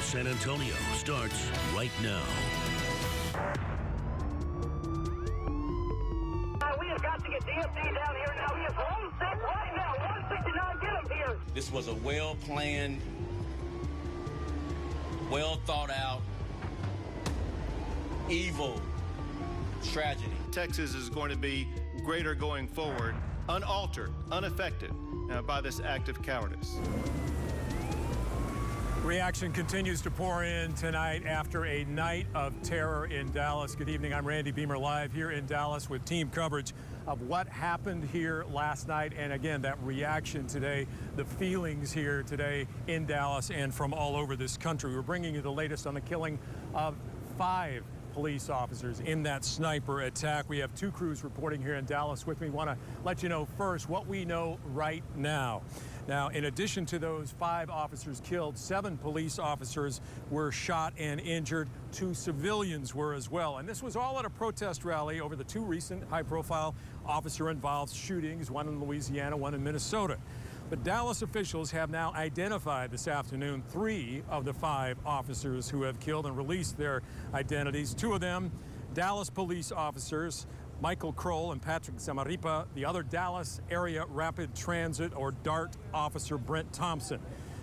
San Antonio starts right now. We have got to get DFD down here now. He is home safe right now. 169, get him here. This was a well-planned, well-thought-out, evil tragedy. Texas is going to be greater going forward, unaltered, unaffected by this act of cowardice. Reaction continues to pour in tonight after a night of terror in Dallas. Good evening, I'm Randy Beamer, live here in Dallas with team coverage of what happened here last night. And again, that reaction today, the feelings here today in Dallas and from all over this country. We're bringing you the latest on the killing of 5 police officers in that sniper attack. We have 2 crews reporting here in Dallas with me. Want to let you know first what we know right now. Now, in addition to those 5 officers killed, 7 police officers were shot and injured. 2 civilians were as well. And this was all at a protest rally over the 2 recent high-profile officer-involved shootings, one in Louisiana, one in Minnesota. But Dallas officials have now identified this afternoon 3 of the 5 officers who have killed and released their identities. 2 of them, Dallas police officers, Michael Kroll and Patrick Zamaripa. The other, Dallas Area Rapid Transit, or DART, officer Brent Thompson.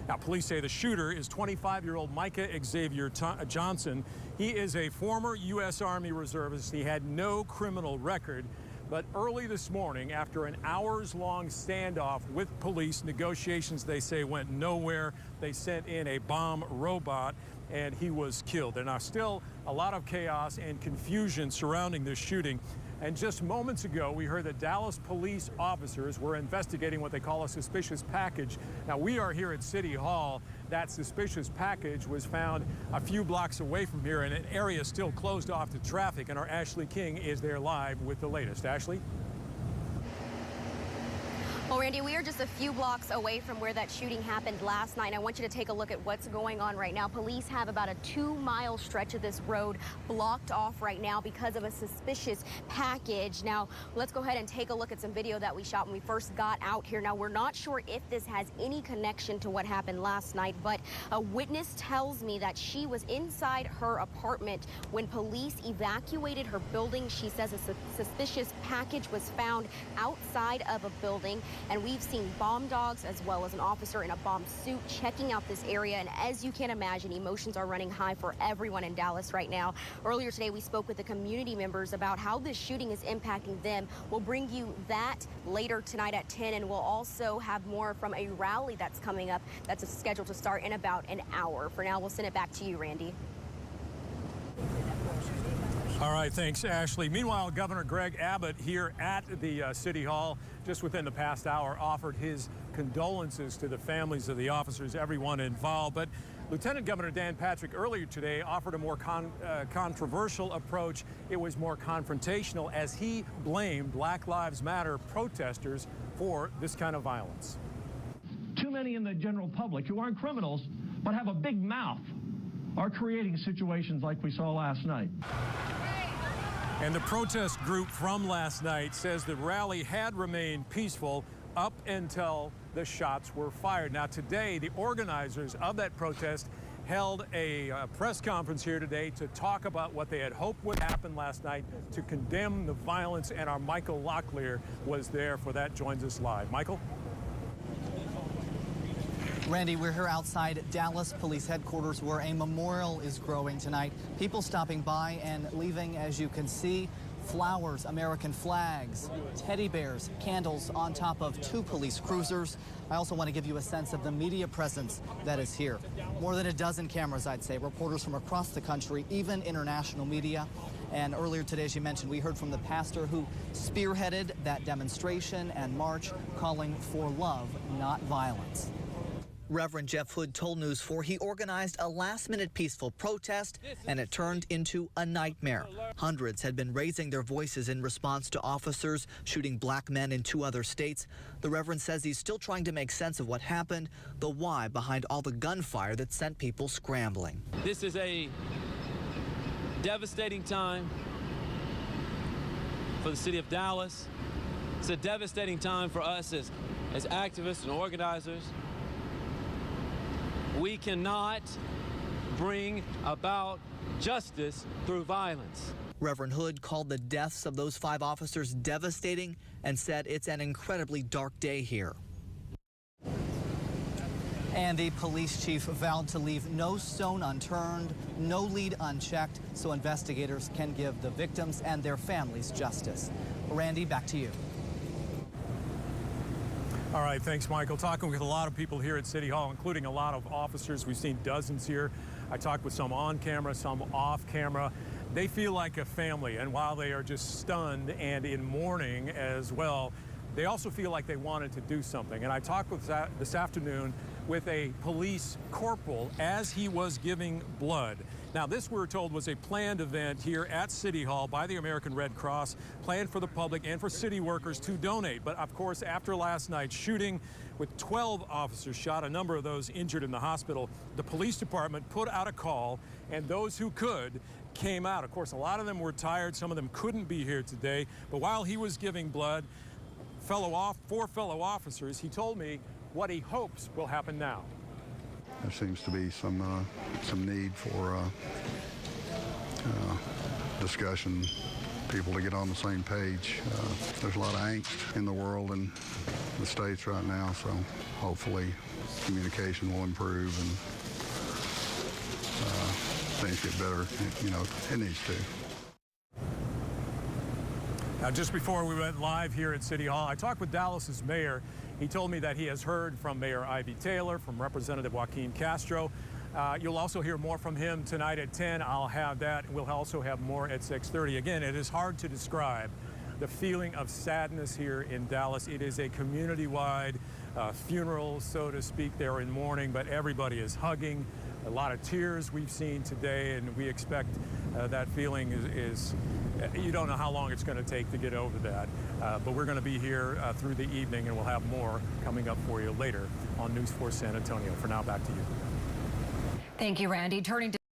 Now, police say the shooter is 25-year-old Micah Xavier Johnson. He is a former U.S. Army reservist. He had no criminal record. But early this morning, after an hours-long standoff with police, negotiations, they say, went nowhere. They sent in a bomb robot, and he was killed. There are still a lot of chaos and confusion surrounding this shooting. And just moments ago, we heard that Dallas police officers were investigating what they call a suspicious package. Now, we are here at City Hall. That suspicious package was found a few blocks away from here in an area still closed off to traffic. And our Ashley King is there live with the latest. Ashley? Well, Randy, we are just a few blocks away from where that shooting happened last night. I want you to take a look at what's going on right now. Police have about a 2-mile stretch of this road blocked off right now because of a suspicious package. Now, let's go ahead and take a look at some video that we shot when we first got out here. Now, we're not sure if this has any connection to what happened last night, but a witness tells me that she was inside her apartment when police evacuated her building. She says a suspicious package was found outside of a building. And we've seen bomb dogs as well as an officer in a bomb suit checking out this area. And as you can imagine, emotions are running high for everyone in Dallas right now. Earlier today, we spoke with the community members about how this shooting is impacting them. We'll bring you that later tonight at 10, and we'll also have more from a rally that's coming up that's scheduled to start in about an hour. For now, we'll send it back to you, Randy. All right, thanks, Ashley. Meanwhile, Governor Greg Abbott here at the City Hall just within the past hour offered his condolences to the families of the officers, everyone involved. But Lieutenant Governor Dan Patrick earlier today offered a more controversial approach. It was more confrontational as he blamed Black Lives Matter protesters for this kind of violence. Too many in the general public who aren't criminals but have a big mouth are creating situations like we saw last night. And the protest group from last night says the rally had remained peaceful up until the shots were fired. Now today, the organizers of that protest held a press conference here today to talk about what they had hoped would happen last night, to condemn the violence, and our Michael Locklear was there for that, joins us live. Michael? Randy, we're here outside Dallas Police Headquarters where a memorial is growing tonight. People stopping by and leaving, as you can see, flowers, American flags, teddy bears, candles on top of 2 police cruisers. I also want to give you a sense of the media presence that is here. More than a dozen cameras, I'd say, reporters from across the country, even international media. And earlier today, as you mentioned, we heard from the pastor who spearheaded that demonstration and march, calling for love, not violence. Reverend Jeff Hood told News 4 he organized a last-minute peaceful protest, and it turned into a nightmare. Hundreds had been raising their voices in response to officers shooting black men in 2 other states. The Reverend says he's still trying to make sense of what happened, the why behind all the gunfire that sent people scrambling. This is a devastating time for the city of Dallas. It's a devastating time for us as activists and organizers. We cannot bring about justice through violence. Reverend Hood called the deaths of those 5 officers devastating and said it's an incredibly dark day here. And the police chief vowed to leave no stone unturned, no lead unchecked, so investigators can give the victims and their families justice. Randy, back to you. All right, thanks, Michael. Talking with a lot of people here at City Hall, including a lot of officers. We've seen dozens here. I talked with some on camera, some off camera. They feel like a family, and while they are just stunned and in mourning as well, they also feel like they wanted to do something. And I talked with this afternoon with a police corporal as he was giving blood. Now, this, we're told, was a planned event here at City Hall by the American Red Cross, planned for the public and for city workers to donate. But of course, after last night's shooting, with 12 officers shot, a number of those injured in the hospital, the police department put out a call, and those who could came out. Of course, a lot of them were tired. Some of them couldn't be here today. But while he was giving blood, 4 fellow officers, he told me what he hopes will happen now. There seems to be some need for discussion, people to get on the same page. There's a lot of angst in the world and the states right now, so hopefully communication will improve and things get better. You know, it needs to. Now, just before we went live here at City Hall, I talked with Dallas's mayor. He told me that he has heard from Mayor Ivy Taylor, from Representative Joaquin Castro. You'll also hear more from him tonight at 10. I'll have that. We'll also have more at 6:30. Again, it is hard to describe the feeling of sadness here in Dallas. It is a community-wide funeral, so to speak. They're in mourning, but everybody is hugging. A lot of tears we've seen today, and we expect that feeling is you don't know how long it's going to take to get over that. But we're going to be here through the evening, and we'll have more coming up for you later on News 4 San Antonio. For now, back to you. Thank you, Randy. Turning to